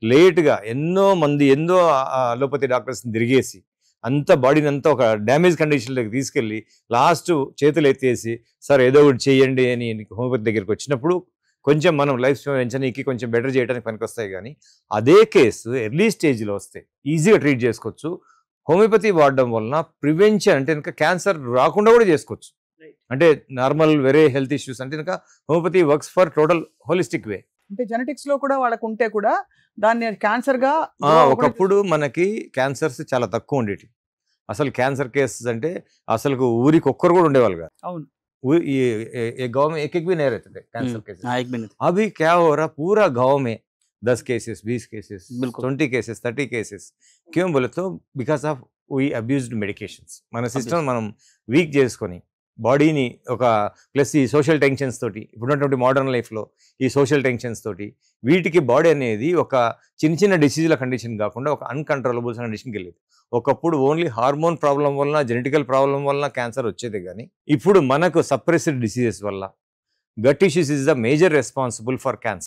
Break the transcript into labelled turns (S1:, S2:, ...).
S1: లేట్గా ఎన్నో మంది ఎన్నో అలోపతి డాక్టర్స్ని తిరిగేసి అంత బాడీని అంతా ఒక డ్యామేజ్ కండిషన్లోకి తీసుకెళ్ళి లాస్ట్ చేతులు ఎత్తేసి సార్ ఏదో ఒకటి చేయండి అని హోమియోపతి దగ్గరికి వచ్చినప్పుడు కొంచెం మనం లైఫ్ స్పాన్ పెంచడానికి కొంచెం బెటర్ చేయడానికి పనికొస్తాయి. కానీ అదే కేసు ఎర్లీ స్టేజ్లో వస్తే ఈజీగా ట్రీట్ చేసుకోవచ్చు. హోమియోపతి వాడడం వలన ప్రివెన్షన్ అంటే ఇంకా క్యాన్సర్ రాకుండా కూడా చేసుకోవచ్చు. అంటే నార్మల్ వేరే హెల్త్ ఇష్యూస్ అంటే ఇంకా homeopathy works for total holistic వే.
S2: అంటే జెనెటిక్స్ లో కూడా వాళ్ళకు ఉంటే కూడా దాన్ని క్యాన్సర్ గా
S1: ఒకప్పుడు మనకి క్యాన్సర్స్ చాలా తక్కువ ఉండేవి. అసలు క్యాన్సర్ కేసెస్ అంటే అసలు ఊరికి ఒక్కరు కూడా ఉండేవాళ్ళు కాదు.
S2: అవును.
S1: गाँव में एक भी नहीं रहते थे कैंसर केसेस. अभी क्या हो रहा, पूरा गाँव में 10 केसेस 20 केसेस 20 केसेस 30 केसेस. क्यों बोले तो because of we abused medications. మన సిస్టమ్ మనం వీక్ చేసుకొని బాడీని ఒక ప్లస్ ఈ సోషల్ టెన్షన్స్ తోటి ఇప్పుడున్నటువంటి మోడర్న్ లైఫ్లో ఈ సోషల్ టెన్షన్స్ తోటి వీటికి బాడీ అనేది ఒక చిన్న చిన్న డిసీజ్ల కండిషన్ కాకుండా ఒక అన్కంట్రోలబుల్స్ కండిషన్కి వెళ్ళేది. ఒకప్పుడు ఓన్లీ హార్మోన్ ప్రాబ్లం వలన జెనెటికల్ ప్రాబ్లం వలన క్యాన్సర్ వచ్చేది. కానీ ఇప్పుడు మనకు సప్రెస్డ్ డిసీజెస్ వల్ల gut issues is the major responsible for cancer.